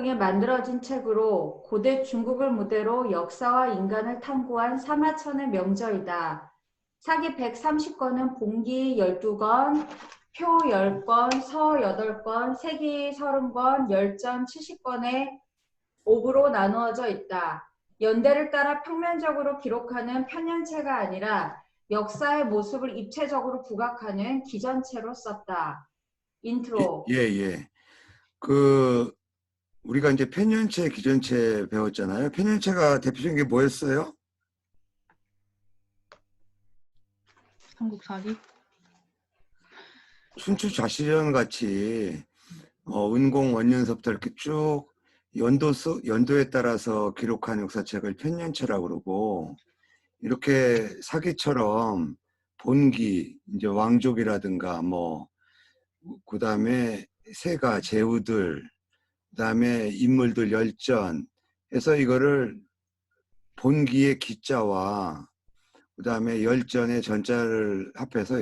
등에 만들어진 책으로 고대 중국을 무대로 역사와 인간을 탐구한 사마천의 명저이다. 사기 130권은 봉기 12권, 표 10권, 서 8권, 세기 30권, 열전 70권의 옥으로 나누어져 있다. 연대를 따라 평면적으로 기록하는 편연체가 아니라 역사의 모습을 입체적으로 부각하는 기전체로 썼다. 인트로. 예. 그 우리가 이제 편연체, 기전체 배웠잖아요. 편연체가 대표적인 게 뭐였어요? 삼국사기? 춘추좌시령 같이 은공 원년서부터 이렇게 쭉 연도에 따라서 기록한 역사책을 편연체라고 그러고, 이렇게 사기처럼 본기, 이제 왕족이라든가 그다음에 세가, 제후들, 그다음에 인물들 열전 해서 이거를 본기의 기자와 그다음에 열전의 전자를 합해서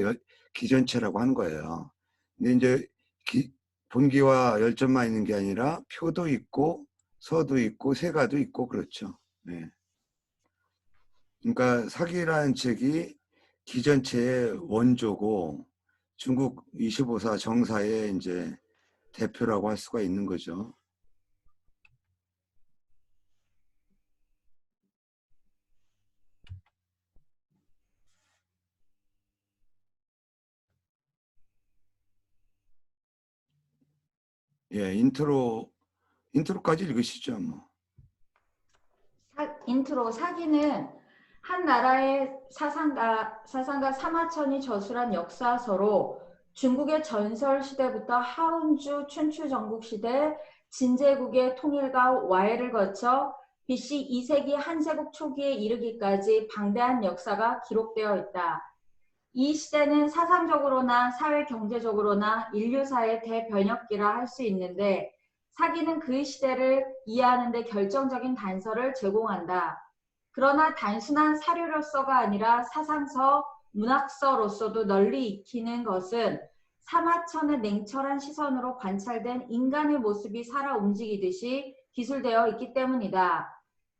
기전체라고 하는 거예요. 근데 이제 본기와 열전만 있는 게 아니라 표도 있고 서도 있고 세가도 있고 그렇죠. 네. 그러니까 사기라는 책이 기전체의 원조고 중국 25사 정사의 이제 대표라고 할 수가 있는 거죠. 예, 인트로까지 읽으시죠, 뭐. 인트로. 사기는 한 나라의 사상가 사마천이 저술한 역사서로 중국의 전설 시대부터 하운주 춘추 전국 시대 진제국의 통일과 와해를 거쳐 BC 2세기 한세국 초기에 이르기까지 방대한 역사가 기록되어 있다. 이 시대는 사상적으로나 사회 경제적으로나 인류사의 대변혁기라 할 수 있는데, 사기는 그 시대를 이해하는 데 결정적인 단서를 제공한다. 그러나 단순한 사료로서가 아니라 사상서, 문학서로서도 널리 익히는 것은 사마천의 냉철한 시선으로 관찰된 인간의 모습이 살아 움직이듯이 기술되어 있기 때문이다.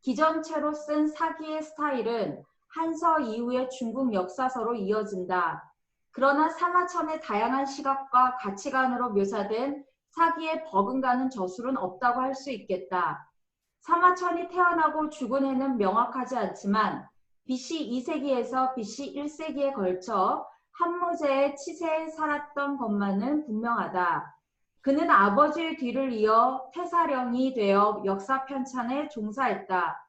기전체로 쓴 사기의 스타일은 한서 이후의 중국 역사서로 이어진다. 그러나 사마천의 다양한 시각과 가치관으로 묘사된 사기의 버금가는 저술은 없다고 할 수 있겠다. 사마천이 태어나고 죽은 해는 명확하지 않지만 BC 2세기에서 BC 1세기에 걸쳐 한무제의 치세에 살았던 것만은 분명하다. 그는 아버지의 뒤를 이어 태사령이 되어 역사 편찬에 종사했다.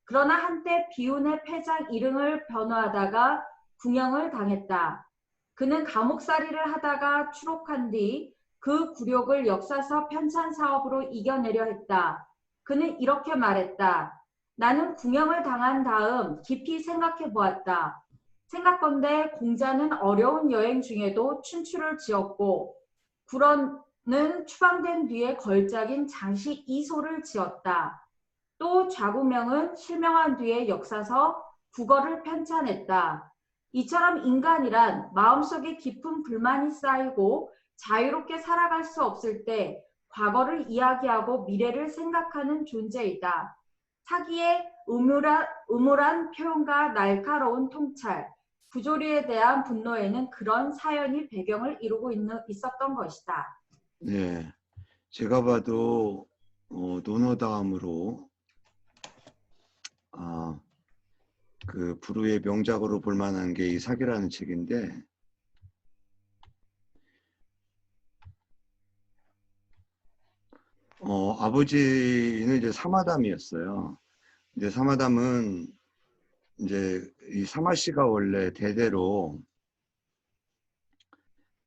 그러나 한때 비운의 패장 일흥을 변호하다가 궁형을 당했다. 그는 감옥살이를 하다가 추록한 뒤 그 굴욕을 역사서 편찬 사업으로 이겨내려 했다. 그는 이렇게 말했다. 나는 궁형을 당한 다음 깊이 생각해 보았다. 생각건대 공자는 어려운 여행 중에도 춘추를 지었고, 구런은 추방된 뒤에 걸작인 장시 이소를 지었다. 또 좌구명은 실명한 뒤에 역사서 국어를 편찬했다. 이처럼 인간이란 마음속에 깊은 불만이 쌓이고 자유롭게 살아갈 수 없을 때 과거를 이야기하고 미래를 생각하는 존재이다. 사기의 음울한 표현과 날카로운 통찰, 부조리에 대한 분노에는 그런 사연이 배경을 이루고 있었던 것이다. 네, 제가 봐도 논어다음으로 그 불후의 명작으로 볼 만한 게 이 사기라는 책인데, 아버지는 이제 사마담이었어요. 근데 사마담은 이제 이 사마씨가 원래 대대로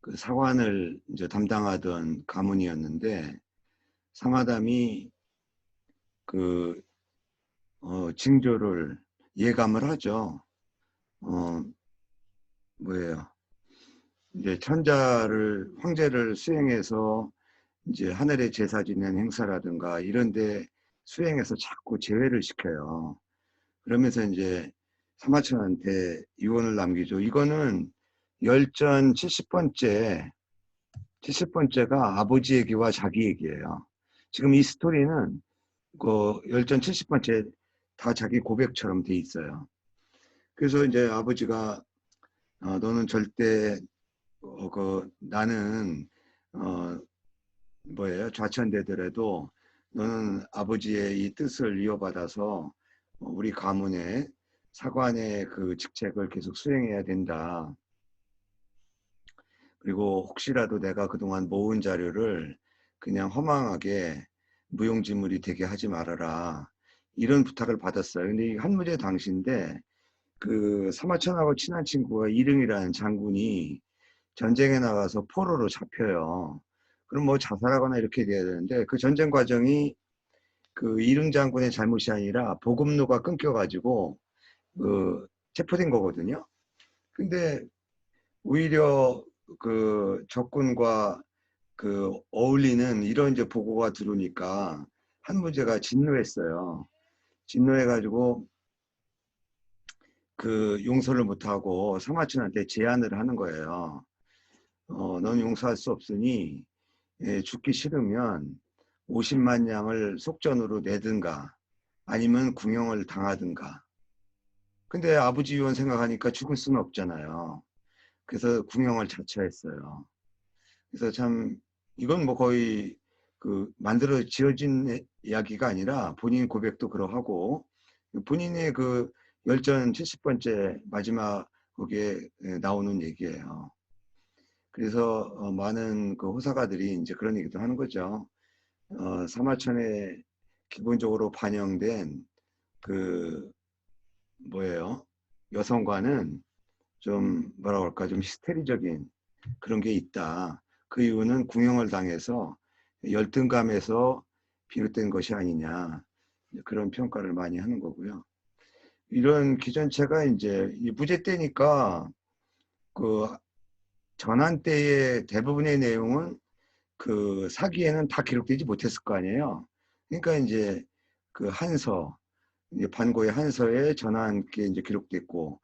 그 사관을 이제 담당하던 가문이었는데, 사마담이 그 징조를 예감을 하죠. 이제 황제를 수행해서 이제 하늘의 제사 지낸 행사라든가 이런데 수행해서 자꾸 제외를 시켜요. 그러면서 이제 사마천한테 유언을 남기죠. 이거는 열전 70번째가 아버지 얘기와 자기 얘기예요. 지금 이 스토리는 그 열전 70번째 다 자기 고백처럼 돼 있어요. 그래서 이제 아버지가 너는 절대 나는 뭐예요? 좌천되더라도 너는 아버지의 이 뜻을 이어받아서 우리 가문의 사관의 그 직책을 계속 수행해야 된다. 그리고 혹시라도 내가 그동안 모은 자료를 그냥 허망하게 무용지물이 되게 하지 말아라. 이런 부탁을 받았어요. 근데 이 한무제 당시인데 그 사마천하고 친한 친구가 이릉이라는 장군이 전쟁에 나가서 포로로 잡혀요. 그럼 뭐 자살하거나 이렇게 돼야 되는데 그 전쟁 과정이 그 이릉 장군의 잘못이 아니라 보급로가 끊겨가지고 그 체포된 거거든요. 근데 오히려 그 적군과 그 어울리는 이런 이제 보고가 들어오니까 한무제가 진노했어요. 진노해가지고 그 용서를 못하고 사마천한테 제안을 하는 거예요. 넌 용서할 수 없으니 죽기 싫으면 50만 양을 속전으로 내든가 아니면 궁형을 당하든가. 근데 아버지 유언 생각하니까 죽을 수는 없잖아요. 그래서 궁형을 자처했어요. 그래서 참 이건 뭐 거의 그 만들어 지어진 이야기가 아니라 본인 고백도 그러하고 본인의 그 열전 70번째 마지막 거기에 나오는 얘기예요. 그래서 많은 그 호사가들이 이제 그런 얘기도 하는 거죠. 사마천에 기본적으로 반영된 그 뭐예요? 여성과는 좀 뭐라 그럴까 좀 히스테리적인 그런 게 있다. 그 이유는 궁형을 당해서 열등감에서 비롯된 것이 아니냐 그런 평가를 많이 하는 거고요. 이런 기전체가 이제 무제 때니까 그 전한 때의 대부분의 내용은 그 사기에는 다 기록되지 못했을 거 아니에요. 그러니까 이제 그 한서, 이제 반고의 한서에 전한 게 이제 기록됐고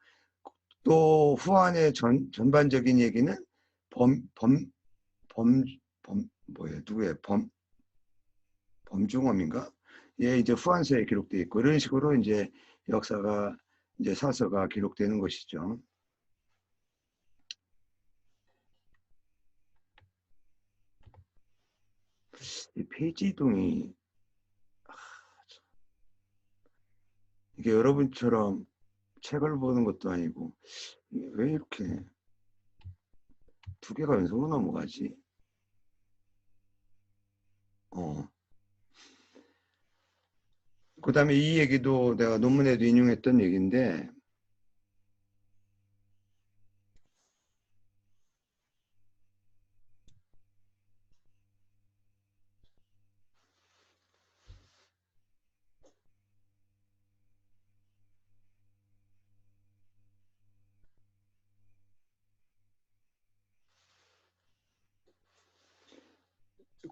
또 후한의 전반적인 얘기는 범, 범, 뭐예요? 누구예요? 범중엄인가? 예, 이제 후한서에 기록되어 있고 이런 식으로 이제 역사가 이제 사서가 기록되는 것이죠. 이 페이지 이동이 이게 여러분처럼 책을 보는 것도 아니고 왜 이렇게 두 개가 연속으로 넘어가지? 그 다음에 이 얘기도 내가 논문에도 인용했던 얘기인데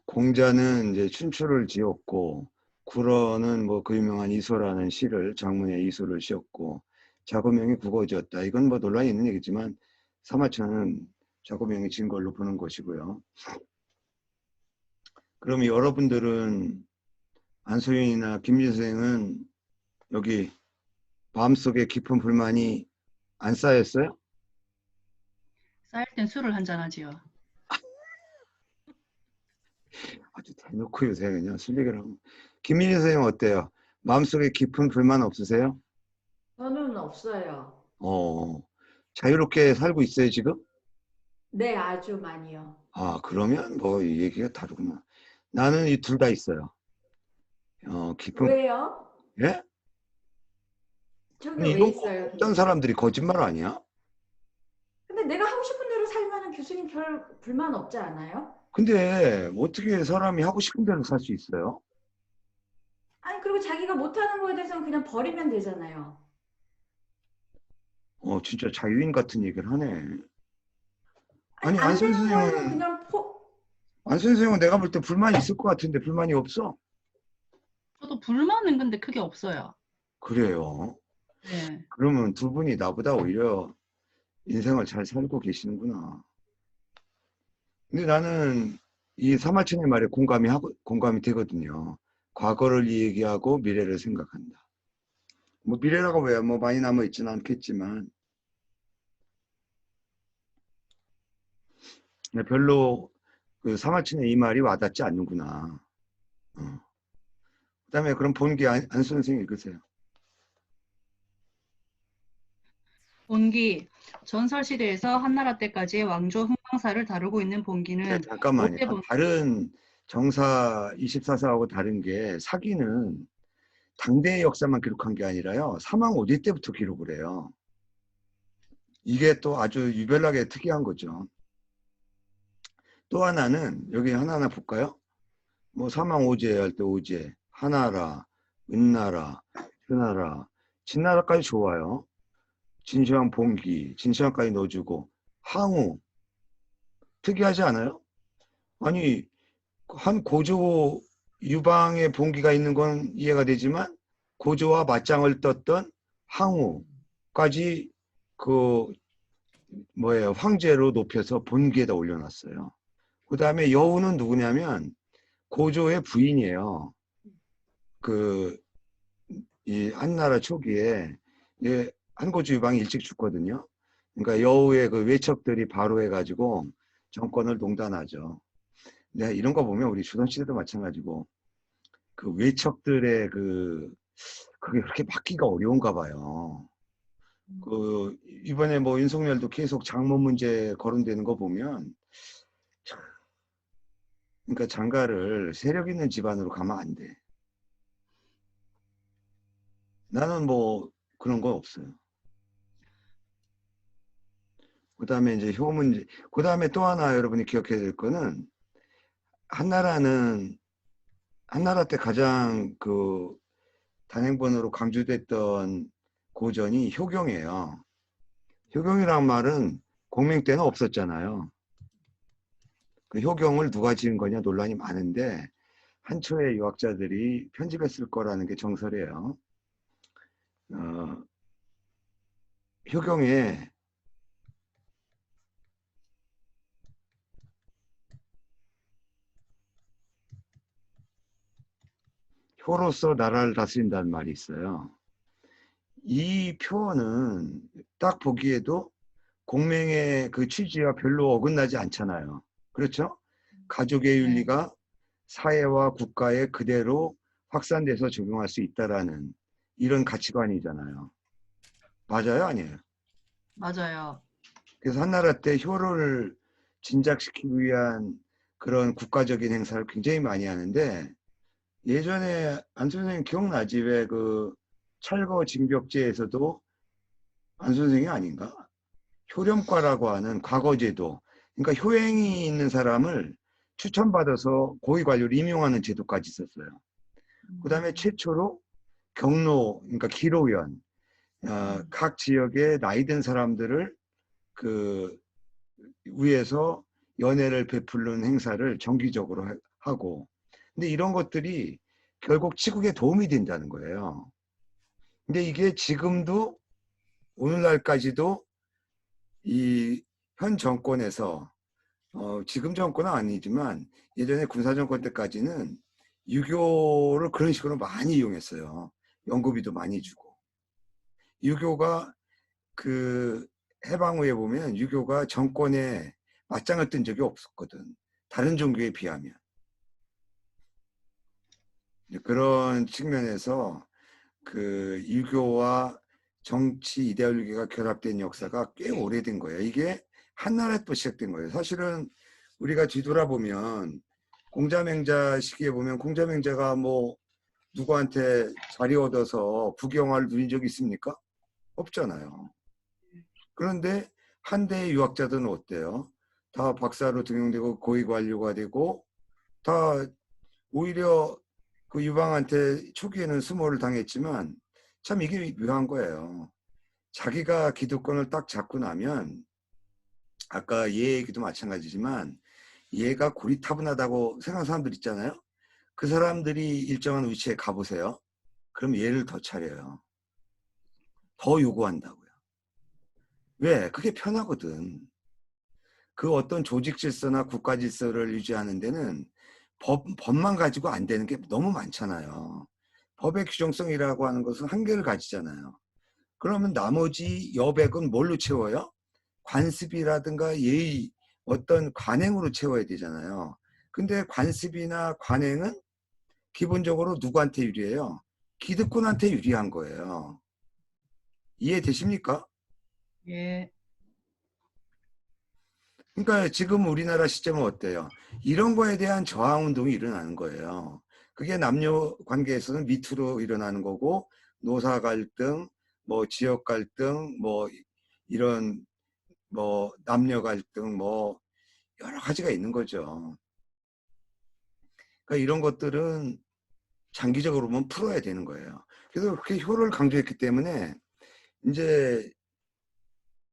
공자는 이제 춘추를 지었고 구러는 뭐 그 유명한 이소라는 시를 장문의 이소를 지었고 자고명이 국어 지었다. 이건 뭐 논란이 있는 얘기지만 사마천은 자고명이 진 걸로 보는 것이고요. 그럼 여러분들은 안소연이나 김진 선생은 여기 마음속에 깊은 불만이 안 쌓였어요? 쌓일 땐 술을 한잔 하지요. 아주 대놓고 요새 그냥 술 얘기를 하고. 김민희 선생님 어때요? 마음속에 깊은 불만 없으세요? 저는 없어요. 어, 자유롭게 살고 있어요, 지금? 네, 아주 많이요. 아, 그러면 뭐 이 얘기가 다르구나. 나는 이 둘 다 있어요. 깊은, 왜요? 예? 저게 아니, 왜 이런 거 있어요, 없던 근데? 사람들이 거짓말 아니야? 근데 내가 하고 싶은 대로 살면은 교수님 별 불만 없지 않아요? 근데 어떻게 사람이 하고 싶은 대로 살 수 있어요? 아니, 그리고 자기가 못하는 거에 대해서는 그냥 버리면 되잖아요. 진짜 자유인 같은 얘기를 하네. 아니, 아니, 안 되는 거에는 그냥 안 선생은 내가 볼 때 불만이 있을 것 같은데 불만이 없어? 저도 불만은 근데 크게 없어요. 그래요. 네. 그러면 두 분이 나보다 오히려 인생을 잘 살고 계시는구나. 근데 나는 이 사마천의 말에 공감이 되거든요. 과거를 얘기하고 미래를 생각한다. 뭐 미래라고 왜 뭐 많이 남아 있지는 않겠지만 별로 그 사마천의 이 말이 와닿지 않는구나. 그다음에 그럼 본기 안 선생님 읽으세요. 본기, 전설시대에서 한나라 때까지의 왕조 흥망사를 다루고 있는 본기는 잠깐만요. 롯데 본 다른 정사 24사하고 다른 게 사기는 당대의 역사만 기록한 게 아니라요. 사망 5대 때부터 기록을 해요. 이게 또 아주 유별나게 특이한 거죠. 또 하나는 여기 하나하나 볼까요? 뭐 사망 오제 할 때 오제, 하나라, 은나라, 현나라, 진나라까지 좋아요. 진시황 봉기, 진시황까지 넣어주고 항우 특이하지 않아요? 아니 한 고조 유방의 봉기가 있는 건 이해가 되지만 고조와 맞짱을 떴던 항우까지 그 뭐예요 황제로 높여서 본기에다 올려놨어요. 그 다음에 여우는 누구냐면 고조의 부인이에요. 그 이 한나라 초기에 한고조 유방이 일찍 죽거든요. 그러니까 여우의 그 외척들이 바로 해가지고 정권을 농단하죠. 네, 이런 거 보면 우리 조선시대도 마찬가지고 그 외척들의 그게 그렇게 막기가 어려운가 봐요. 그 이번에 뭐 윤석열도 계속 장모 문제 거론되는 거 보면 그러니까 장가를 세력 있는 집안으로 가면 안 돼. 나는 뭐 그런 거 없어요. 그 다음에 이제 효 문제. 그 다음에 또 하나 여러분이 기억해야 될 거는 한나라 때 가장 그 단행본으로 강조됐던 고전이 효경이에요. 효경이란 말은 공명 때는 없었잖아요. 그 효경을 누가 지은 거냐 논란이 많은데 한초의 유학자들이 편집했을 거라는 게 정설이에요. 효경에 효로서 나라를 다스린다는 말이 있어요. 이 표현은 딱 보기에도 공명의 그 취지와 별로 어긋나지 않잖아요. 그렇죠? 가족의 윤리가 사회와 국가에 그대로 확산돼서 적용할 수 있다라는 이런 가치관이잖아요. 맞아요? 아니에요? 맞아요. 그래서 한나라 때 효를 진작시키기 위한 그런 국가적인 행사를 굉장히 많이 하는데 예전에 안 선생님 기억나지? 왜 그 철거 징벽제에서도 안 선생이 아닌가? 효렴과라고 하는 과거제도. 그러니까 효행이 있는 사람을 추천받아서 고위 관료를 임용하는 제도까지 있었어요. 그 다음에 최초로 경로, 그러니까 기로연, 각 지역의 나이 든 사람들을 그 위에서 연회를 베푸는 행사를 정기적으로 하고, 근데 이런 것들이 결국 치국에 도움이 된다는 거예요. 근데 이게 지금도 오늘날까지도 이 현 정권에서 지금 정권은 아니지만 예전에 군사정권 때까지는 유교를 그런 식으로 많이 이용했어요. 연구비도 많이 주고. 유교가 그 해방 후에 보면 유교가 정권에 맞짱을 뜬 적이 없었거든. 다른 종교에 비하면. 그런 측면에서 그 유교와 정치 이데올로기가 결합된 역사가 꽤 오래된 거예요. 이게 한나라에 또 시작된 거예요. 사실은 우리가 뒤돌아보면 공자맹자 시기에 보면 공자맹자가 뭐 누구한테 자리 얻어서 부경화를 누린 적이 있습니까? 없잖아요. 그런데 한대의 유학자들은 어때요? 다 박사로 등용되고 고위 관료가 되고 다 오히려 그 유방한테 초기에는 수모를 당했지만 참 이게 묘한 거예요. 자기가 기득권을 딱 잡고 나면 아까 얘 얘기도 마찬가지지만 얘가 고리타분하다고 생각하는 사람들 있잖아요. 그 사람들이 일정한 위치에 가보세요. 그럼 얘를 더 차려요. 더 요구한다고요. 왜? 그게 편하거든. 그 어떤 조직 질서나 국가 질서를 유지하는 데는 법만 가지고 안 되는 게 너무 많잖아요. 법의 규정성이라고 하는 것은 한계를 가지잖아요. 그러면 나머지 여백은 뭘로 채워요? 관습이라든가 예의, 어떤 관행으로 채워야 되잖아요. 근데 관습이나 관행은 기본적으로 누구한테 유리해요? 기득권한테 유리한 거예요. 이해되십니까? 예. 그러니까 지금 우리나라 시점은 어때요? 이런 거에 대한 저항 운동이 일어나는 거예요. 그게 남녀 관계에서는 밑으로 일어나는 거고, 노사 갈등, 뭐 지역 갈등, 뭐 이런 뭐 남녀 갈등, 뭐 여러 가지가 있는 거죠. 그러니까 이런 것들은 장기적으로 보면 풀어야 되는 거예요. 그래서 그렇게 효를 강조했기 때문에 이제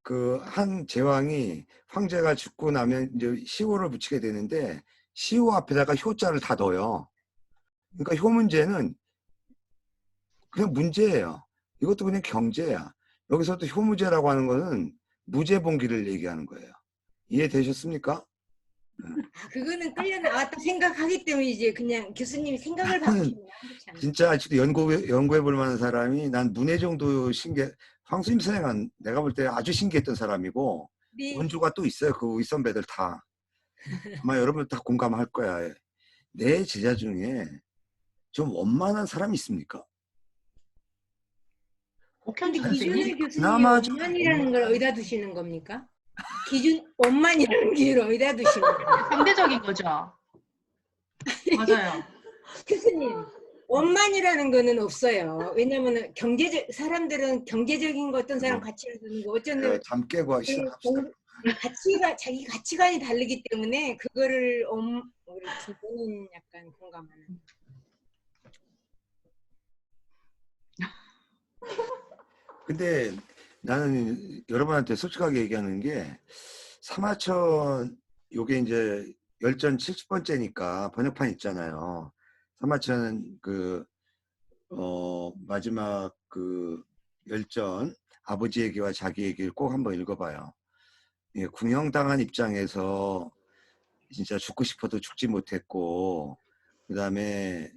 그 한 제왕이 황제가 죽고 나면 이제 시호를 붙이게 되는데 시호 앞에다가 효자를 다 넣어요. 그러니까 효 문제는 그냥 문제예요. 이것도 그냥 경제야. 여기서 또 효무제라고 하는 거는 무죄봉기를 얘기하는 거예요. 이해되셨습니까? 아, 그거는 끌려 나왔다 생각하기 때문에 이제 그냥 교수님이 생각을 나는 바꾸시면 그렇지 않아요? 진짜 아직도 연구해 볼 만한 사람이 난 문해 정도 황수임 선생은 내가 볼 때 아주 신기했던 사람이고 네. 원조가 또 있어요. 그 윗선배들 다. 아마 여러분 다 공감할 거야. 내 제자 중에 좀 원만한 사람이 있습니까? 근데 옥현주 기준을 선생님? 교수님이 그나마 좀 원만이라는 걸 어디다 두시는 겁니까? 기준 원만이라는 기준을 어디다 두시는 겁니까? 상대적인 거죠. 맞아요. 교수님, 원만이라는 거는 없어요. 왜냐면은 사람들은 경제적인 거 어떤 사람 가치를 두는 거 어쩌면 잠 깨고 시작합시다. 자기 가치관이 다르기 때문에 그거를 우리 두 분은 약간 공감하는. 근데 나는 여러분한테 솔직하게 얘기하는 게 사마천 요게 이제 열전 70번째니까 번역판 있잖아요. 사마천 마지막 그 열전 아버지 얘기와 자기 얘기를 꼭 한번 읽어봐요. 예, 궁형당한 입장에서 진짜 죽고 싶어도 죽지 못했고 그다음에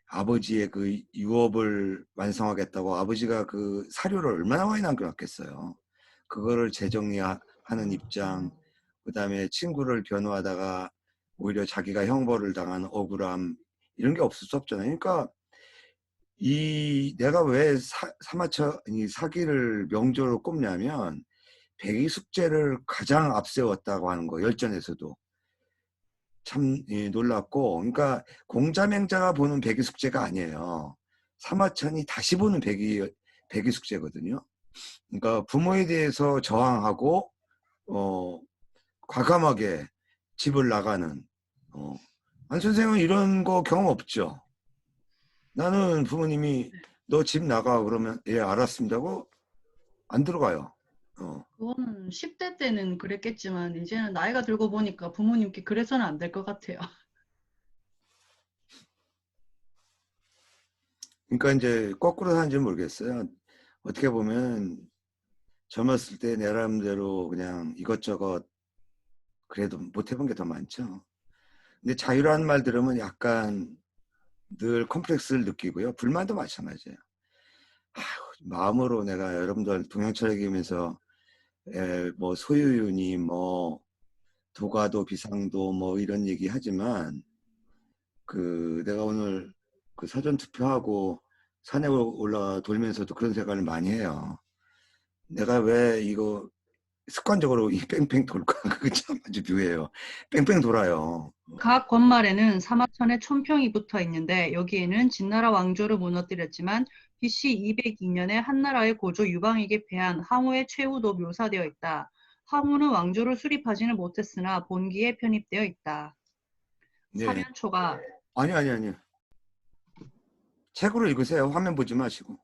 아버지의 그 유업을 완성하겠다고 아버지가 그 사료를 얼마나 많이 남겨놨겠어요. 그거를 재정리하는 입장, 그다음에 친구를 변호하다가 오히려 자기가 형벌을 당한 억울함 이런 게 없을 수 없잖아요. 그러니까 내가 왜 사마천 이 사기를 명조로 꼽냐면 백이숙제를 가장 앞세웠다고 하는 거 열전에서도 참 놀랍고, 그러니까 공자맹자가 보는 백이숙제가 아니에요. 사마천이 다시 보는 백이숙제거든요. 그러니까 부모에 대해서 저항하고 과감하게 집을 나가는. 안 선생은 이런 거 경험 없죠? 나는 부모님이 너 집 나가 그러면 예 알았습니다고 안 들어가요. 그거는 10대 때는 그랬겠지만 이제는 나이가 들고 보니까 부모님께 그래서는 안 될 것 같아요. 그러니까 이제 거꾸로 사는지 모르겠어요. 어떻게 보면 젊었을 때 내 나름대로 그냥 이것저것 그래도 못 해본 게 더 많죠. 근데 자유라는 말 들으면 약간 늘 컴플렉스를 느끼고요. 불만도 마찬가지예요. 마음으로 내가 여러분들 동양철학이면서 뭐 소유윤이 뭐 도가도 비상도 뭐 이런 얘기 하지만 그 내가 오늘 그 사전 투표하고 산에 올라 돌면서도 그런 생각을 많이 해요. 내가 왜 이거 습관적으로 이 뺑뺑 돌까? 그거 참 아주 묘해요. 뺑뺑 돌아요. 각 권말에는 사마천의 촌평이 붙어 있는데 여기에는 진나라 왕조를 무너뜨렸지만 BC 202년에 한나라의 고조 유방에게 패한 항우의 최후도 묘사되어 있다. 항우는 왕조를 수립하지는 못했으나 본기에 편입되어 있다. 네. 사면초가 아니. 책으로 읽으세요. 화면 보지 마시고.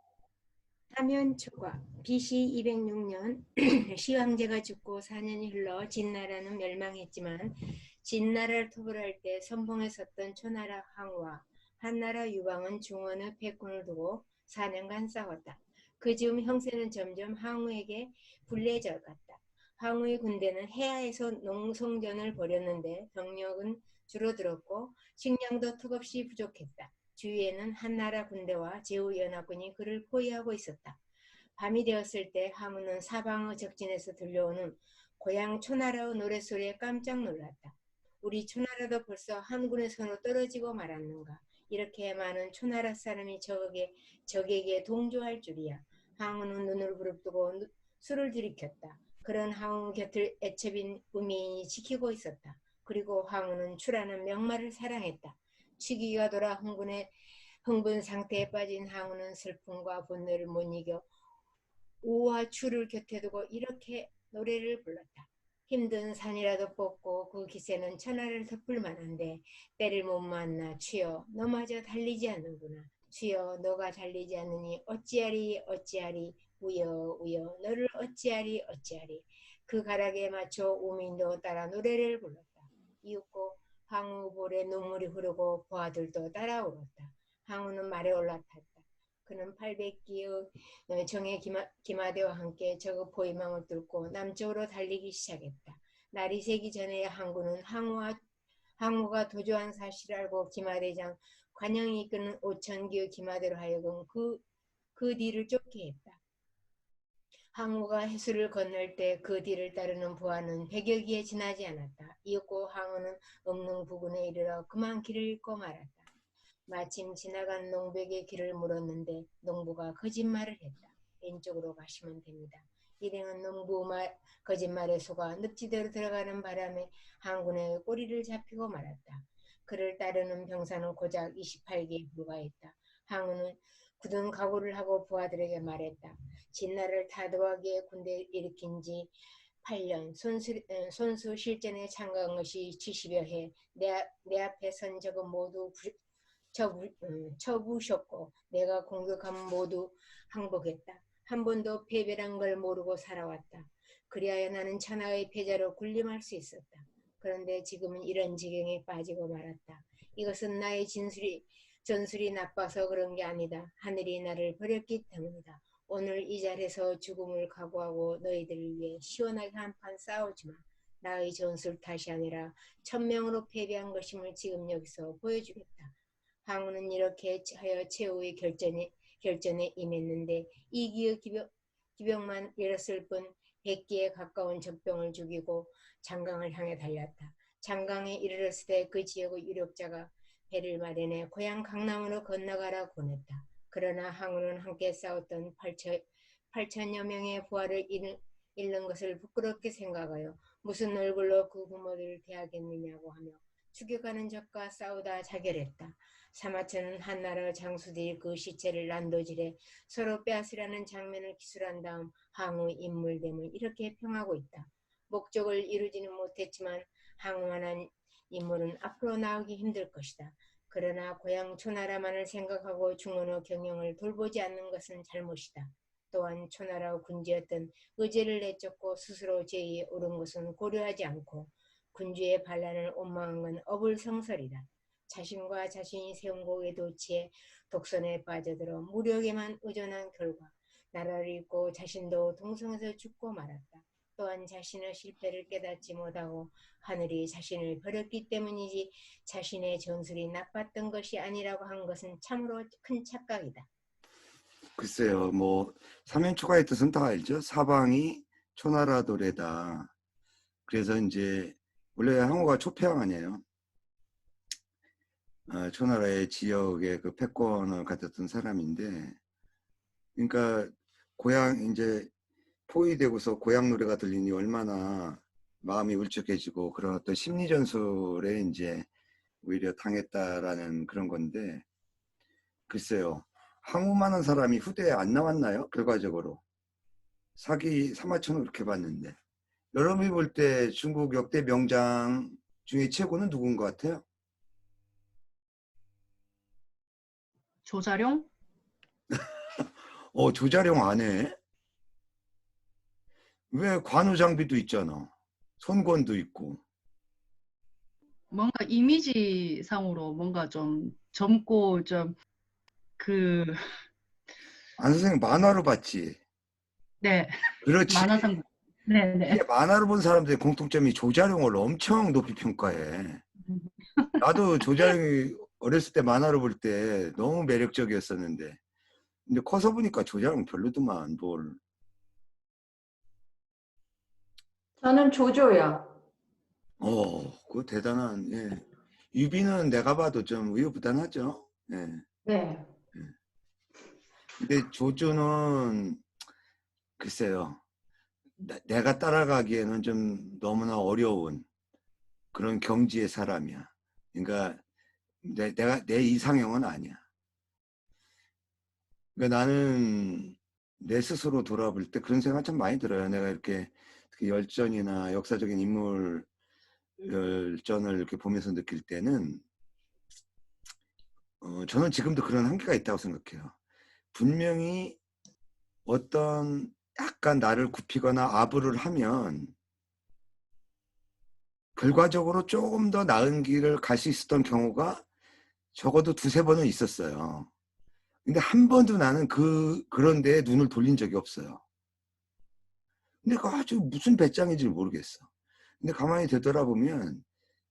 사면초가 BC 206년 시황제가 죽고 4년이 흘러 진나라는 멸망했지만 진나라를 토벌할 때 선봉에 섰던 초나라 항우와 한나라 유방은 중원의 패권을 두고 4년간 싸웠다. 그 즈음 형세는 점점 항우에게 불리해져 갔다. 항우의 군대는 해야에서 농성전을 벌였는데 병력은 줄어들었고 식량도 턱없이 부족했다. 주위에는 한나라 군대와 제후 연합군이 그를 포위하고 있었다. 밤이 되었을 때 항우는 사방의 적진에서 들려오는 고향 초나라의 노랫소리에 깜짝 놀랐다. 우리 초나라도 벌써 한군의 손으로 떨어지고 말았는가. 이렇게 많은 초나라 사람이 적에게 동조할 줄이야. 항우는 눈을 부릅뜨고 술을 들이켰다. 그런 항우 곁을 애첩인 우미인이 지키고 있었다. 그리고 항우는 추라는 명마를 사랑했다. 시기가 돌아 흥분 상태에 빠진 항우는 슬픔과 분노를 못 이겨 우와 추를 곁에 두고 이렇게 노래를 불렀다. 힘든 산이라도 뽑고 그 기세는 천하를 덮을 만한데 때를 못 만나 주여 너마저 달리지 않는구나. 주여 너가 달리지 않으니 어찌하리 우여 너를 어찌하리. 그 가락에 맞춰 우민도 따라 노래를 불렀다. 이윽고 항우 볼에 눈물이 흐르고 부하들도 따라 울었다. 항우는 말에 올라탔다. 그는 800기의 정예 기마대와 함께 저그 포위망을 뚫고 남쪽으로 달리기 시작했다. 날이 새기 전에 항우가 도주한 사실을 알고 기마대장 관영이 이끄는 5,000기의 기마대로 하여금 그 뒤를 쫓게 했다. 항우가 해수를 건널 때 그 뒤를 따르는 부하는 100여 기에 지나지 않았다. 이윽고 항우는 음릉 부근에 이르러 그만 길을 잃고 말았다. 마침 지나간 농부에게 길을 물었는데 농부가 거짓말을 했다. 왼쪽으로 가시면 됩니다. 일행은 농부 거짓말에 속아 늪지대로 들어가는 바람에 항군의 꼬리를 잡히고 말았다. 그를 따르는 병사는 고작 28기에 불과했다. 항우는 굳은 각오를 하고 부하들에게 말했다. 진나를 타도하게 군대 일으킨 지 8년 손수 실전에 참가한 것이 70여 해 내 앞에 선 적은 모두 처부셨고 내가 공격하면 모두 항복했다. 한 번도 패배란 걸 모르고 살아왔다. 그리하여 나는 천하의 패자로 군림할 수 있었다. 그런데 지금은 이런 지경에 빠지고 말았다. 이것은 나의 전술이 나빠서 그런 게 아니다. 하늘이 나를 버렸기 때문이다. 오늘 이 자리에서 죽음을 각오하고 너희들을 위해 시원하게 한판 싸우지마. 나의 전술 탓이 아니라 1000명으로 패배한 것임을 지금 여기서 보여주겠다. 항우는 이렇게 하여 최후의 결전에 임했는데 이기의 기병만 잃었을 뿐 100기에 가까운 적병을 죽이고 장강을 향해 달렸다. 장강에 이르렀을 때 그 지역의 유력자가 배를 마련해 고향 강남으로 건너가라 보냈다. 그러나 항우는 함께 싸웠던 8천여 명의 부하를 잃는 것을 부끄럽게 생각하여 무슨 얼굴로 그 부모들을 대하겠느냐고 하며 죽여가는 적과 싸우다 자결했다. 사마천은 한나라 장수들이 그 시체를 난도질해 서로 빼앗으려는 장면을 기술한 다음 항우의 인물됨을 이렇게 평하고 있다. 목적을 이루지는 못했지만 항우만한 인물은 앞으로 나오기 힘들 것이다. 그러나 고향 초나라만을 생각하고 중원의 경영을 돌보지 않는 것은 잘못이다. 또한 초나라 군주였던 의제를 내쫓고 스스로 제위에 오른 것은 고려하지 않고 군주의 반란을 원망한 건 어불성설이다. 자신과 자신이 세운 곡에 도취해 독선에 빠져들어 무력에만 의존한 결과 나라를 잃고 자신도 동성에서 죽고 말았다. 또한 자신의 실패를 깨닫지 못하고 하늘이 자신을 버렸기 때문이지 자신의 전술이 나빴던 것이 아니라고 한 것은 참으로 큰 착각이다. 글쎄요, 뭐 삼연초가의 뜻은 다 알죠. 사방이 초나라 도래다. 그래서 이제 원래 항우가 초패왕 아니에요. 초나라의 지역의 그 패권을 가졌던 사람인데, 그러니까 고향 이제 포위되고서 고향 노래가 들리니 얼마나 마음이 울적해지고 그런 어떤 심리 전술에 이제 오히려 당했다라는 그런 건데, 글쎄요, 항우만한 사람이 후대에 안 나왔나요? 결과적으로 사기 사마천을 그렇게 봤는데, 여러분이 볼 때 중국 역대 명장 중에 최고는 누군 것 같아요? 조자룡? 조자룡 안 해? 왜 관우장비도 있잖아. 손권도 있고. 뭔가 이미지상으로 뭔가 좀 젊고 좀 안 선생님 만화로 봤지? 네, 그렇지. 만화상 네네. 이게 만화를 본 사람들의 공통점이 조자룡을 엄청 높이 평가해. 나도 조자룡이 어렸을 때 만화를 볼 때 너무 매력적이었었는데, 근데 커서 보니까 조자룡 별로더만 뭘. 저는 조조요. 그거 대단한. 예. 유비는 내가 봐도 좀 의욕부단하죠. 예. 네. 근데 조조는 글쎄요. 내가 따라가기에는 좀 너무나 어려운 그런 경지의 사람이야. 그러니까 내가 내 이상형은 아니야. 그러니까 나는 내 스스로 돌아볼 때 그런 생각 참 많이 들어요. 내가 이렇게 특히 열전이나 역사적인 인물 열전을 이렇게 보면서 느낄 때는 저는 지금도 그런 한계가 있다고 생각해요. 분명히 어떤 약간 나를 굽히거나 아부를 하면 결과적으로 조금 더 나은 길을 갈 수 있었던 경우가 적어도 두세 번은 있었어요. 근데 한 번도 나는 그런 데에 눈을 돌린 적이 없어요. 근데 그 아주 무슨 배짱인지 모르겠어. 근데 가만히 되돌아보면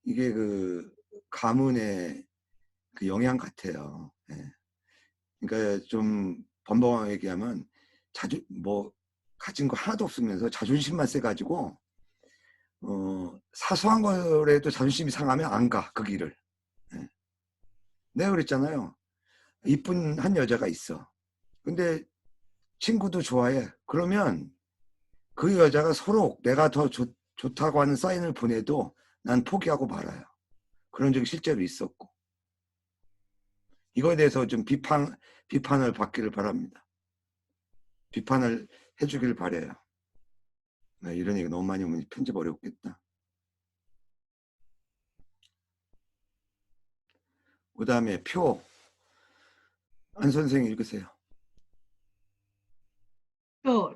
이게 그 가문의 그 영향 같아요. 예. 그러니까 좀 번번하게 얘기하면 가진 거 하나도 없으면서 자존심만 세가지고 사소한 거라도 자존심이 상하면 안 가, 그 길을. 예. 내가 그랬잖아요. 이쁜 한 여자가 있어. 근데 친구도 좋아해. 그러면 그 여자가 서로 내가 더 좋다고 하는 사인을 보내도 난 포기하고 말아요. 그런 적이 실제로 있었고. 이거에 대해서 좀 비판을 받기를 바랍니다. 비판을 해주길 바래요. 네, 이런 얘기 너무 많이 오면 편집 어렵겠다. 그 다음에 안 선생님 읽으세요.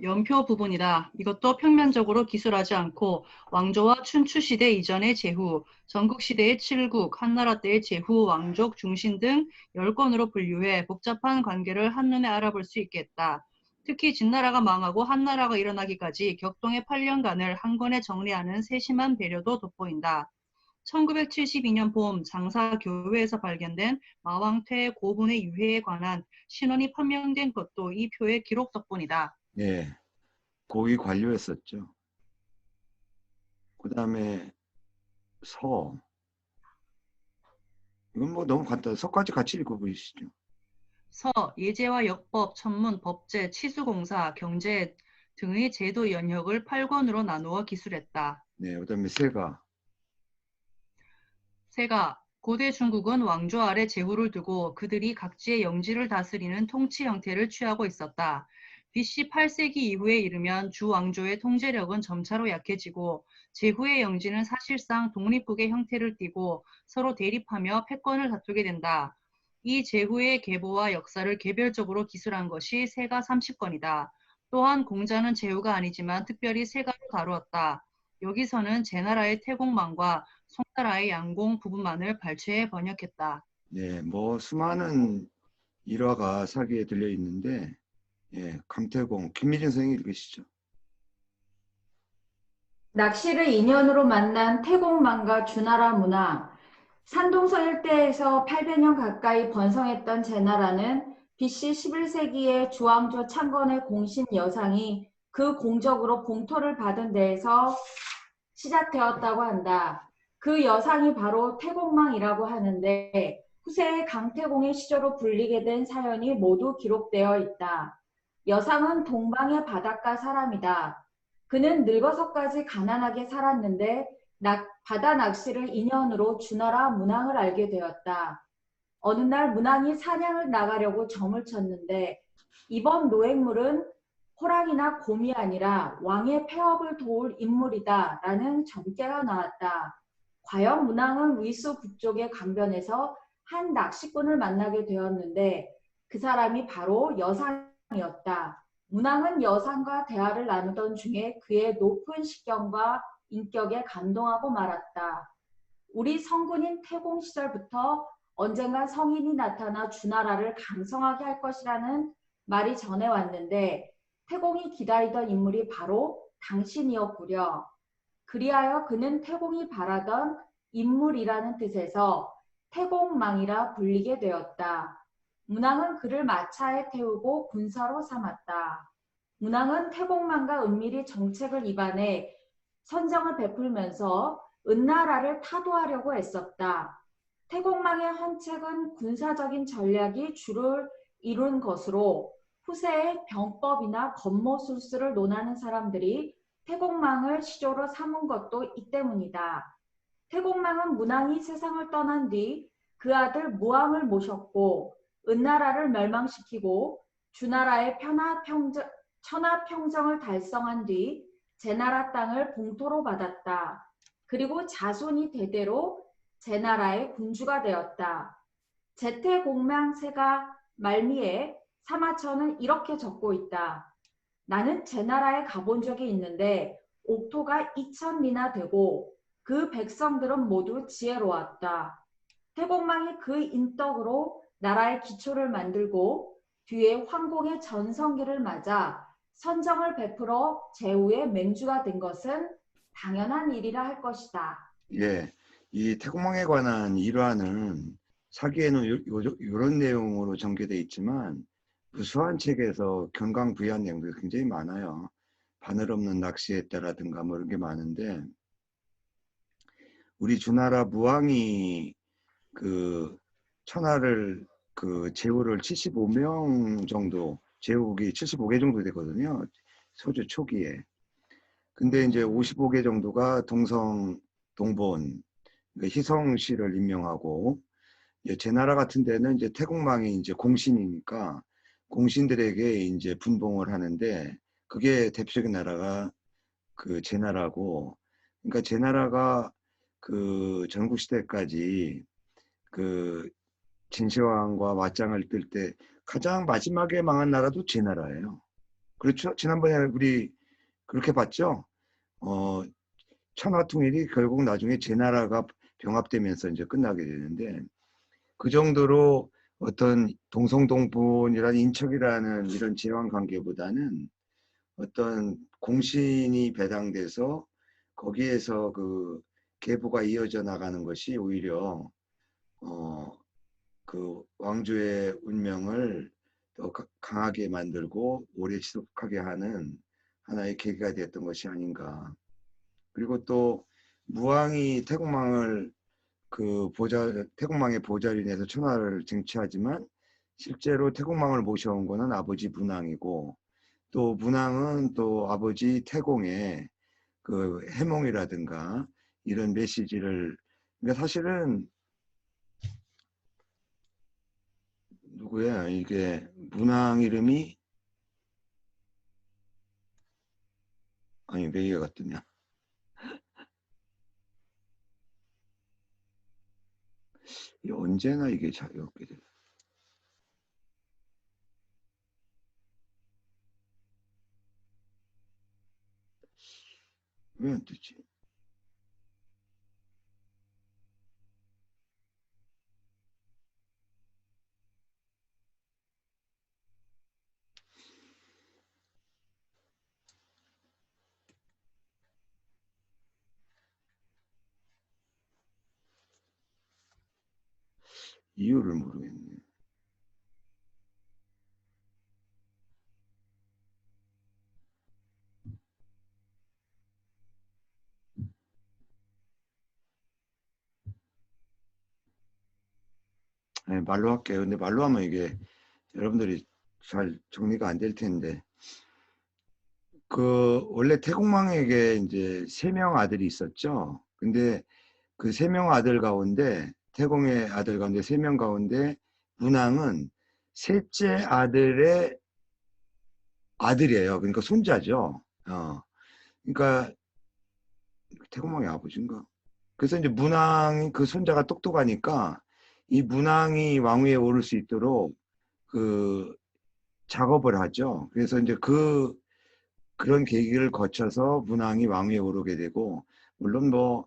연표 부분이다. 이것도 평면적으로 기술하지 않고 왕조와 춘추시대 이전의 제후, 전국시대의 칠국, 한나라 때의 제후, 왕족, 중신 등 10건으로 분류해 복잡한 관계를 한눈에 알아볼 수 있겠다. 특히 진나라가 망하고 한나라가 일어나기까지 격동의 8년간을 한 권에 정리하는 세심한 배려도 돋보인다. 1972년 봄 장사교회에서 발견된 마왕퇴 고분의 유해에 관한 신원이 판명된 것도 이 표의 기록 덕분이다. 예, 고위 관료였었죠. 그 다음에 이건 뭐 너무 간단해. 서까지 같이 읽어보시죠. 예제와 역법, 천문, 법제, 치수공사, 경제 등의 제도 연역을 8권으로 나누어 기술했다. 네, 그 다음에 세가 고대 중국은 왕조 아래 제후를 두고 그들이 각지의 영지를 다스리는 통치 형태를 취하고 있었다. BC 8세기 이후에 이르면 주 왕조의 통제력은 점차로 약해지고 제후의 영지는 사실상 독립국의 형태를 띠고 서로 대립하며 패권을 다투게 된다. 이 제후의 계보와 역사를 개별적으로 기술한 것이 세가 30건이다. 또한 공자는 제후가 아니지만 특별히 세가로 다루었다. 여기서는 제나라의 태공망과 송나라의 양공 부분만을 발췌해 번역했다. 네, 뭐 수많은 일화가 사기에 들려 있는데, 예, 강태공, 김미진 선생님 읽으시죠. 낚시를 인연으로 만난 태공망과 주나라 문화, 산동서 일대에서 800년 가까이 번성했던 제나라는 BC 11세기에 주왕조 창건의 공신 여상이 그 공적으로 봉토를 받은 데에서 시작되었다고 한다. 그 여상이 바로 태공망이라고 하는데 후세에 강태공의 시조로 불리게 된 사연이 모두 기록되어 있다. 여상은 동방의 바닷가 사람이다. 그는 늙어서까지 가난하게 살았는데 바다 낚시를 인연으로 주나라 문왕을 알게 되었다. 어느 날 문왕이 사냥을 나가려고 점을 쳤는데 이번 노획물은 호랑이나 곰이 아니라 왕의 폐업을 도울 인물이다 라는 점괘가 나왔다. 과연 문왕은 위수 북쪽의 강변에서 한 낚시꾼을 만나게 되었는데 그 사람이 바로 여상이었다. 문왕은 여상과 대화를 나누던 중에 그의 높은 식견과 인격에 감동하고 말았다. 우리 성군인 태공 시절부터 언젠가 성인이 나타나 주나라를 강성하게 할 것이라는 말이 전해왔는데 태공이 기다리던 인물이 바로 당신이었구려. 그리하여 그는 태공이 바라던 인물이라는 뜻에서 태공망이라 불리게 되었다. 문왕은 그를 마차에 태우고 군사로 삼았다. 문왕은 태공망과 은밀히 정책을 입안해 선정을 베풀면서 은나라를 타도하려고 애썼다. 태공망의 헌책은 군사적인 전략이 주를 이룬 것으로 후세의 병법이나 권모술수를 논하는 사람들이 태공망을 시조로 삼은 것도 이 때문이다. 태공망은 문왕이 세상을 떠난 뒤 그 아들 무왕을 모셨고 은나라를 멸망시키고 주나라의 천하평정을 달성한 뒤 제나라 땅을 봉토로 받았다. 그리고 자손이 대대로 제나라의 군주가 되었다. 제태공명세가 말미에 사마천은 이렇게 적고 있다. 나는 제나라에 가본 적이 있는데 옥토가 2000리나 되고 그 백성들은 모두 지혜로웠다. 태공망이 그 인덕으로 나라의 기초를 만들고 뒤에 황공의 전성기를 맞아 선정을 베풀어 제후의 맹주가 된 것은 당연한 일이라 할 것이다. 예, 이 태공망에 관한 일화는 사기에는 이런 내용으로 전개되어 있지만 무수한 책에서 견강부의한 내용들이 굉장히 많아요. 바늘 없는 낚시했다라든가 뭐 이런 게 많은데 우리 주나라 무왕이 그 천하를 그 제후를 75명 정도 제후국이 75개 정도 되거든요. 소주 초기에. 근데 이제 55개 정도가 동본 그러니까 희성씨를 임명하고 제나라 같은 데는 이제 태공망이 이제 공신이니까 공신들에게 이제 분봉을 하는데 그게 대표적인 나라가 그 제나라고 그러니까 제나라가 그 전국시대까지 그 진시황과 맞짱을 뜰 때 가장 마지막에 망한 나라도 제나라예요. 그렇죠? 지난번에 우리 그렇게 봤죠? 천하통일이 결국 나중에 제나라가 병합되면서 이제 끝나게 되는데 그 정도로 어떤 동성동본이라는 인척이라는 이런 제왕 관계보다는 어떤 공신이 배당돼서 거기에서 그 계보가 이어져 나가는 것이 오히려 그 왕조의 운명을 더 강하게 만들고 오래 지속하게 하는 하나의 계기가 되었던 것이 아닌가. 그리고 또 무왕이 태공망을 태공망의 보좌로 인해서 천하를 쟁취하지만 실제로 태공망을 모셔온 거는 아버지 문왕이고 또 문왕은 또 아버지 태공의 그 해몽이라든가 이런 메시지를 그러니까 사실은 누구야 이게 문왕 이름이 아니 왜 이해가 뜨냐 언제나 이게 자유롭게 돼. 왜 안 뜨지? 이유를 모르겠네. 네, 말로 할게요. 근데 말로 하면 이게 여러분들이 잘 정리가 안 될 텐데 그 원래 태공망에게 이제 3명 아들이 있었죠. 근데 그 3명 아들 가운데 태공의 아들 가운데 3명 가운데 문왕은 셋째 아들의 아들이에요. 그러니까 손자죠. 그러니까 태공망의 아버지인가? 그래서 이제 문왕이 그 손자가 똑똑하니까 이 문왕이 왕위에 오를 수 있도록 그 작업을 하죠. 그래서 이제 그런 계기를 거쳐서 문왕이 왕위에 오르게 되고 물론 뭐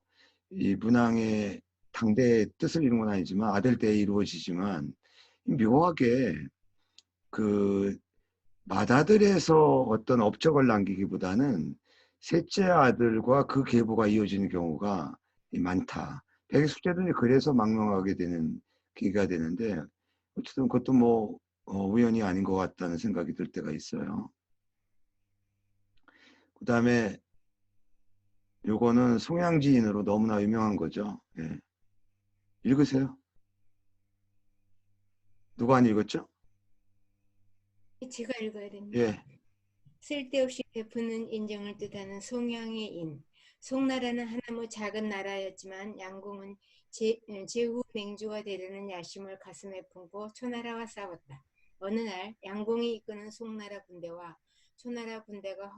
이 문왕의 당대의 뜻을 이룬 건 아니지만 아들 때에 이루어지지만 묘하게 그 맏아들에서 어떤 업적을 남기기보다는 셋째 아들과 그 계보가 이어지는 경우가 많다. 백의숙제도 이제 그래서 망명하게 되는 계기가 되는데 어쨌든 그것도 뭐 우연이 아닌 것 같다는 생각이 들 때가 있어요. 그 다음에 요거는 송양지인으로 너무나 유명한 거죠. 예. 읽으세요. 누가 안 읽었죠? 제가 읽어야 됩니다. 예. 쓸데없이 베푸는 인정을 뜻하는 송양의 인. 송나라는 하나무 작은 나라였지만 양공은 제후 맹주가 되려는 야심을 가슴에 품고 초나라와 싸웠다. 어느 날 양공이 이끄는 송나라 군대와 초나라 군대가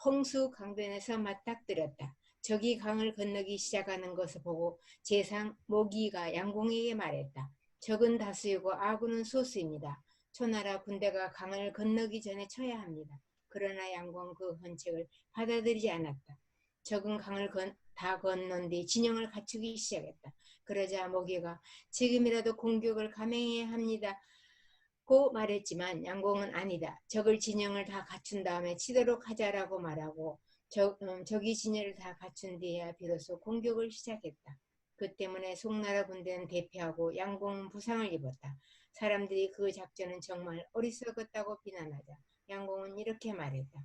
홍수 강변에서 맞닥뜨렸다. 적이 강을 건너기 시작하는 것을 보고 제상 모기가 양공에게 말했다. 적은 다수이고 아군은 소수입니다. 초나라 군대가 강을 건너기 전에 쳐야 합니다. 그러나 양공은 그 헌책을 받아들이지 않았다. 적은 강을 다 건넌 뒤 진영을 갖추기 시작했다. 그러자 모기가 지금이라도 공격을 감행해야 합니다. 고 말했지만 양공은 아니다. 적을 진영을 다 갖춘 다음에 치도록 하자라고 말하고 적이 진영을 다 갖춘 뒤에야 비로소 공격을 시작했다. 그 때문에 송나라 군대는 대패하고 양공은 부상을 입었다. 사람들이 그 작전은 정말 어리석었다고 비난하자 양공은 이렇게 말했다.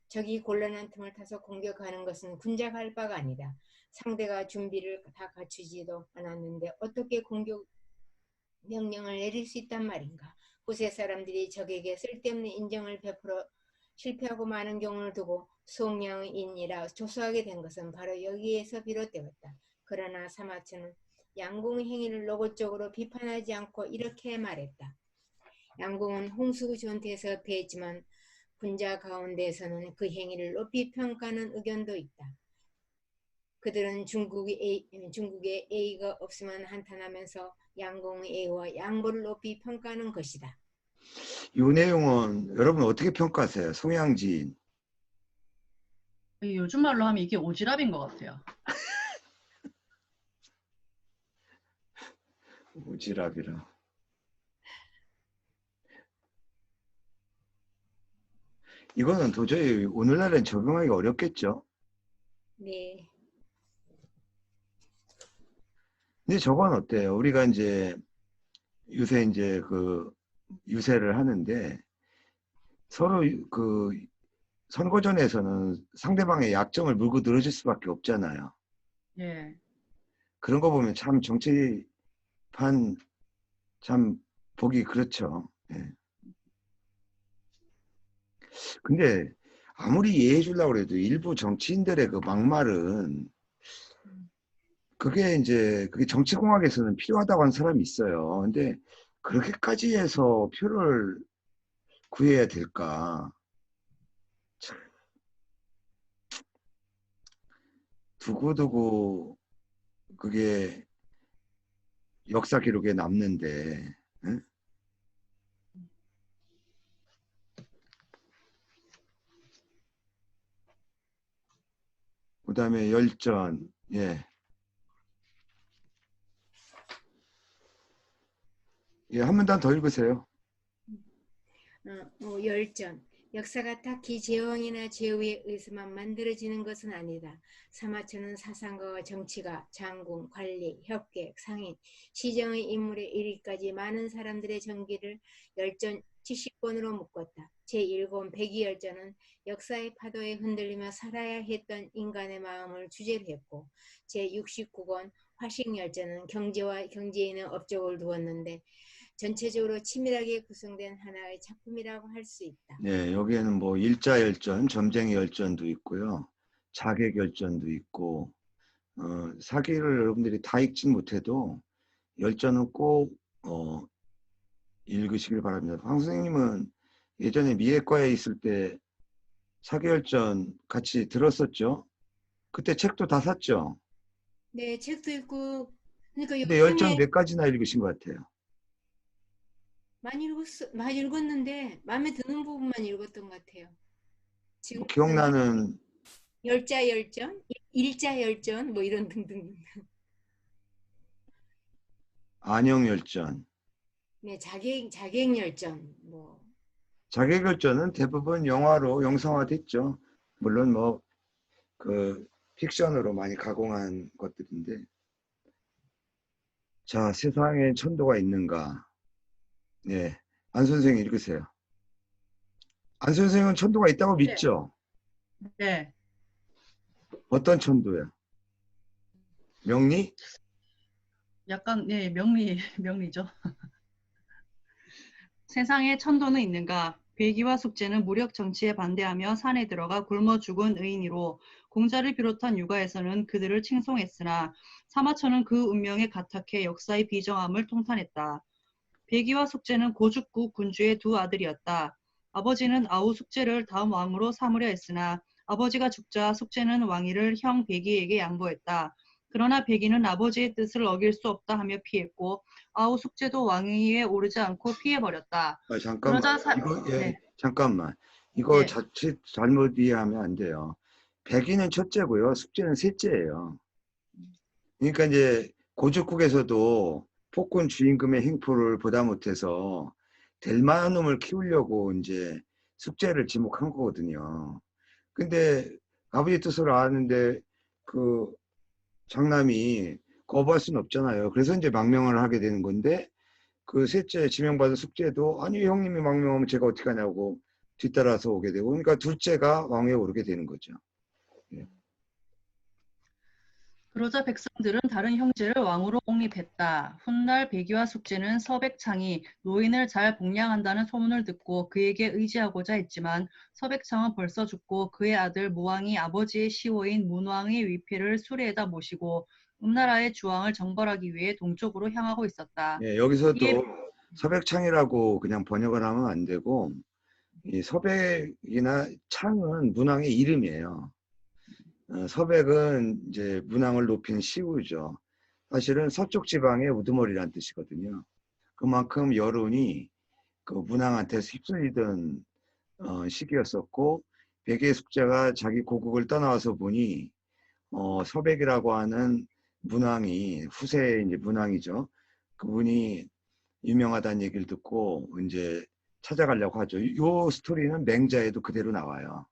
적이 곤란한 틈을 타서 공격하는 것은 군작할 바가 아니다. 상대가 준비를 다 갖추지도 않았는데 어떻게 공격 명령을 내릴 수 있단 말인가. 후세 사람들이 적에게 쓸데없는 인정을 베풀어 실패하고 많은 경우를 두고 송양인이라 조소하게 된 것은 바로 여기에서 비롯되었다. 그러나 사마천은 양공의 행위를 노골적으로 비판하지 않고 이렇게 말했다. 양공은 홍수 전투에서 패했지만 군자 가운데에서는 그 행위를 높이 평가하는 의견도 있다. 그들은 중국의 A가 없으면 한탄하면서 양공의 A와 양보를 높이 평가하는 것이다. 이 내용은 여러분 어떻게 평가하세요? 송양지인. 요즘 말로 하면 이게 오지랖인 것 같아요. 오지랖이라. 이거는 도저히 오늘날엔 적용하기 어렵겠죠? 네. 근데 저건 어때요? 우리가 이제 요새 이제 그 유세를 하는데 서로 그 선거전에서는 상대방의 약점을 물고 늘어질 수밖에 없잖아요. 예. 그런 거 보면 참 정치판 참 보기 그렇죠. 예. 근데 아무리 이해해 주려고 해도 일부 정치인들의 그 막말은 그게 정치공학에서는 필요하다고 하는 사람이 있어요. 근데 그렇게까지 해서 표를 구해야 될까? 참, 두고두고 그게 역사 기록에 남는데, 응? 그 다음에 열전, 예. 예, 한 문단 더 읽으세요. 열전. 역사가 딱히 제왕이나 제후에 의해서만 만들어지는 것은 아니다. 사마천은 사상가와 정치가, 장군, 관리, 협객, 상인, 시정의 인물에 이르기까지 많은 사람들의 전기를 열전 70권으로 묶었다. 제1권 백이열전은 역사의 파도에 흔들리며 살아야 했던 인간의 마음을 주제로 했고 제69권 화식열전은 경제와 경제인의 업적을 두었는데 전체적으로 치밀하게 구성된 하나의 작품이라고 할 수 있다. 네, 여기에는 뭐 일자열전, 점쟁이 열전도 있고요. 자객열전도 있고 사기를 여러분들이 다 읽지 못해도 열전은 꼭 읽으시길 바랍니다. 황 선생님은 예전에 미예과에 있을 때 사기열전 같이 들었었죠? 그때 책도 다 샀죠? 네, 책도 읽고 그러니까 근데 열전 요즘에 몇 가지나 읽으신 것 같아요? 많이 읽었는데 마음에 드는 부분만 읽었던 것 같아요. 지금 뭐 기억나는 열자 열전, 일자 열전 뭐 이런 등등. 안영열전. 네, 자객 열전 뭐 자객열전은 대부분 영화로 영상화됐죠. 물론 뭐 그 픽션으로 많이 가공한 것들인데, 자, 세상에 천도가 있는가? 네, 안 선생님 읽으세요. 안 선생은 천도가 있다고 믿죠? 네. 어떤 천도요? 명리? 약간, 네, 명리죠. 세상에 천도는 있는가? 배기와 숙제는 무력 정치에 반대하며 산에 들어가 굶어 죽은 의인이로 공자를 비롯한 육아에서는 그들을 칭송했으나 사마천은 그 운명에 가탁해 역사의 비정함을 통탄했다. 배기와 숙제는 고죽구 군주의 두 아들이었다. 아버지는 아우 숙제를 다음 왕으로 삼으려 했으나 아버지가 죽자 숙제는 왕위를 형 배기에게 양보했다. 그러나 배기는 아버지의 뜻을 어길 수 없다 하며 피했고 아우 숙제도 왕위에 오르지 않고 피해버렸다. 아, 잠깐만. 그러자 이거, 예, 네, 잠깐만. 이거 예. 자칫 잘못 이해하면 안 돼요. 백이는 첫째고요. 숙제는 셋째예요. 그러니까 이제 고죽국에서도 폭군 주임금의 행포를 보다 못해서 될 만한 놈을 키우려고 이제 숙제를 지목한 거거든요. 근데 아버지 뜻을 아는데 그 장남이 거부할 수는 없잖아요. 그래서 이제 망명을 하게 되는 건데, 그 셋째 지명받은 숙제도 아니 형님이 망명하면 제가 어떻게 하냐고 뒤따라서 오게 되고, 그러니까 둘째가 왕위에 오르게 되는 거죠. 예. 그러자 백성들은 다른 형제를 왕으로 옹립했다. 훗날 배기와 숙제는 서백창이 노인을 잘 복량한다는 소문을 듣고 그에게 의지하고자 했지만 서백창은 벌써 죽고 그의 아들 무왕이 아버지의 시호인 문왕의 위패를 수레에다 모시고 음나라의 주왕을 정벌하기 위해 동쪽으로 향하고 있었다. 예, 이에 여기서도 서백창이라고 그냥 번역을 하면 안 되고, 이 서백이나 창은 문왕의 이름이에요. 서백은 이제 문왕을 높인 시우죠. 사실은 서쪽 지방의 우두머리란 뜻이거든요. 그만큼 여론이 그 문왕한테서 휩쓸리던 시기였었고, 백의 숙제가 자기 고국을 떠나와서 보니 서백이라고 하는 문왕이, 후세의 이제 문왕이죠. 그분이 유명하다는 얘기를 듣고 이제 찾아가려고 하죠. 이 스토리는 맹자에도 그대로 나와요.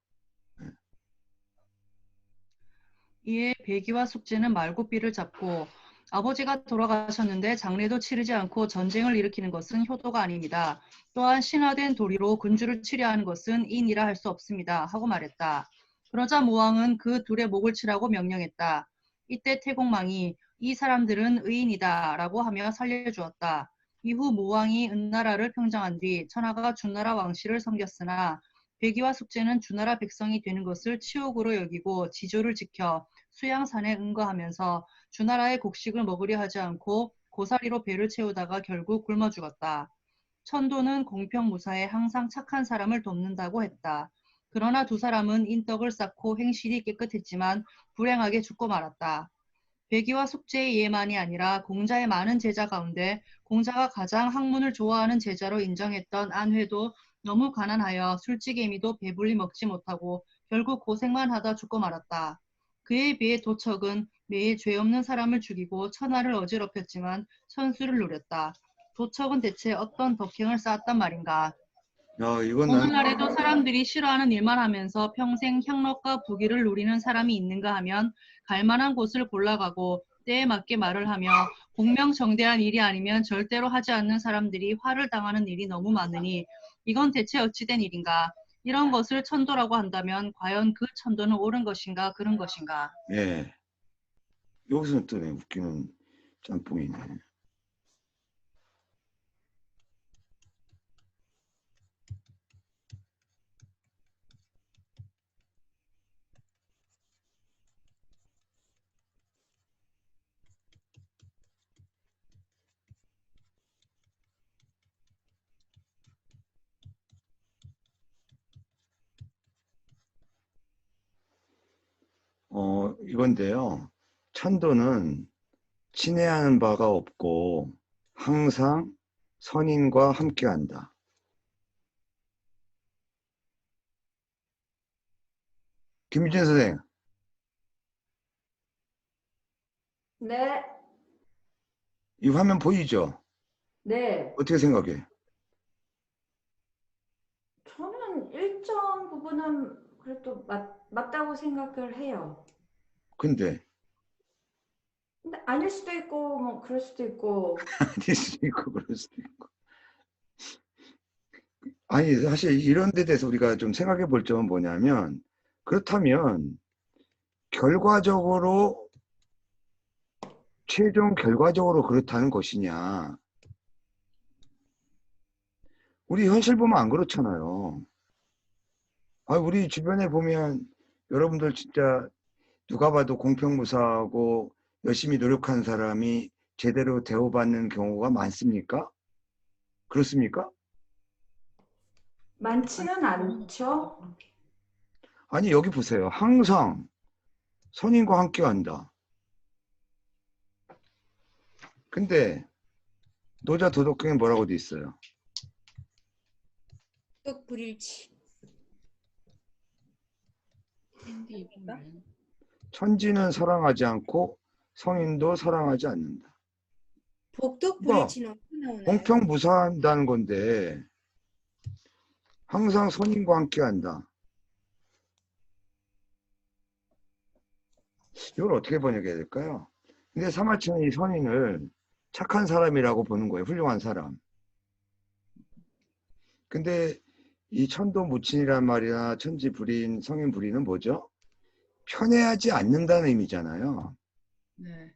이에 배기와 숙제는 말고삐를 잡고 아버지가 돌아가셨는데 장례도 치르지 않고 전쟁을 일으키는 것은 효도가 아닙니다. 또한 신화된 도리로 군주를 치려하는 것은 인이라 할 수 없습니다. 하고 말했다. 그러자 무왕은 그 둘의 목을 치라고 명령했다. 이때 태공망이 이 사람들은 의인이다 라고 하며 살려주었다. 이후 무왕이 은나라를 평정한 뒤 천하가 주나라 왕실을 섬겼으나 배기와 숙제는 주나라 백성이 되는 것을 치욕으로 여기고 지조를 지켜 수양산에 응거하면서 주나라의 곡식을 먹으려 하지 않고 고사리로 배를 채우다가 결국 굶어 죽었다. 천도는 공평무사에 항상 착한 사람을 돕는다고 했다. 그러나 두 사람은 인덕을 쌓고 행실이 깨끗했지만 불행하게 죽고 말았다. 배기와 숙제의 예만이 아니라 공자의 많은 제자 가운데 공자가 가장 학문을 좋아하는 제자로 인정했던 안회도 너무 가난하여 술찌개미도 배불리 먹지 못하고 결국 고생만 하다 죽고 말았다. 그에 비해 도척은 매일 죄 없는 사람을 죽이고 천하를 어지럽혔지만 천수를 누렸다. 도척은 대체 어떤 덕행을 쌓았단 말인가? 이건 난 오늘날에도 사람들이 싫어하는 일만 하면서 평생 향락과 부귀를 누리는 사람이 있는가 하면 갈만한 곳을 골라가고 때에 맞게 말을 하며 공명정대한 일이 아니면 절대로 하지 않는 사람들이 화를 당하는 일이 너무 많으니 이건 대체 어찌된 일인가? 이런 것을 천도라고 한다면 과연 그 천도는 옳은 것인가 그른 것인가? 예. 여기서 또 웃기는 짬뽕이네. 이건데요. 천도는 친애하는 바가 없고 항상 선인과 함께한다. 김유진 선생, 네, 이 화면 보이죠? 네. 어떻게 생각해? 저는 일정 부분은 그래도 맞다고 생각을 해요. 근데 근데 아닐 수도 있고 뭐 그럴 수도 있고. 아닐 수도 있고 그럴 수도 있고. 아니 사실 이런 데 대해서 우리가 좀 생각해 볼 점은 뭐냐면, 그렇다면 결과적으로 최종 결과적으로 그렇다는 것이냐. 우리 현실 보면 안 그렇잖아요. 우리 주변에 보면 여러분들 진짜 누가 봐도 공평무사하고 열심히 노력한 사람이 제대로 대우받는 경우가 많습니까? 그렇습니까? 많지는 않죠. 아니 여기 보세요. 항상 선인과 함께한다. 근데 노자 도덕경에 뭐라고 돼 있어요? 또 불일치. 천지는 사랑하지 않고 성인도 사랑하지 않는다. 복덕 그러니까 불일치는 어디서 나오나요? 공평무사한다는 건데 항상 선인과 함께한다. 이걸 어떻게 번역해야 될까요? 근데 사마천이 선인을 착한 사람이라고 보는 거예요. 훌륭한 사람. 근데 이 천도무친이란 말이나 천지불인, 성인불인은 뭐죠? 편애하지 않는다는 의미잖아요. 네.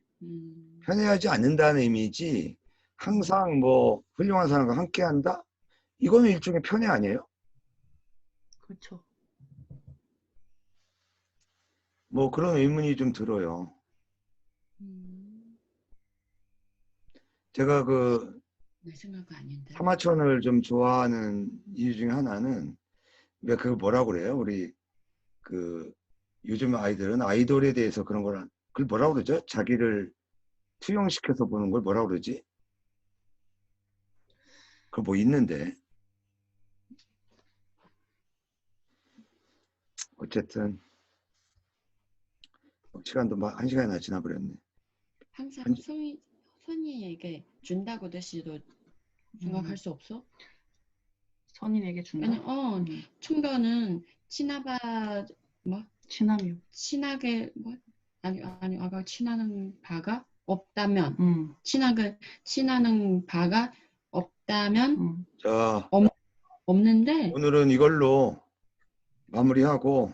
편애하지 않는다는 의미지 항상 뭐 훌륭한 사람과 함께한다? 이거는 일종의 편애 아니에요? 그렇죠. 뭐 그런 의문이 좀 들어요. 제가 그 내 생각은 아닌데. 사마천을 좀 좋아하는 이유 중에 하나는, 그 뭐라고 그래요? 우리 그 요즘 아이들은 아이돌에 대해서 그런 걸, 그걸 뭐라고 그러죠? 자기를 투영시켜서 보는 걸 뭐라고 그러지? 그거 뭐 있는데. 어쨌든 시간도 막 1시간이나 지나버렸네. 항상 한- 선이에게 준다고 대시도 생각할 수 없어? 선인에게 준다. 왜냐, 충견은 친함이요. 친하게 아까 친하는 바가 없다면 친하는 바가 없다면 자, 없는데 오늘은 이걸로 마무리하고